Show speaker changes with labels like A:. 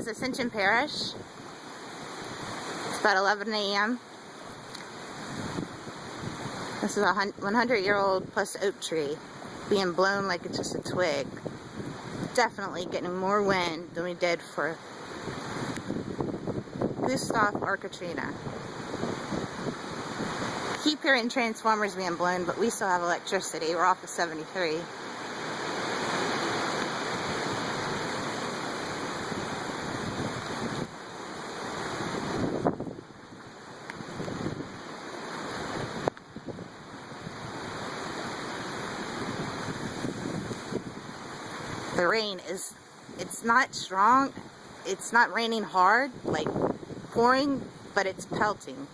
A: is Ascension Parish. It's about 11 a.m. This is a 100-year-old plus oak tree being blown like it's just a twig. Definitely getting more wind than we did for Gustav or Katrina. Keep hearing transformers being blown, but we still have electricity. We're off of 73. The rain is, it's not strong, it's not raining hard, like pouring, but it's pelting.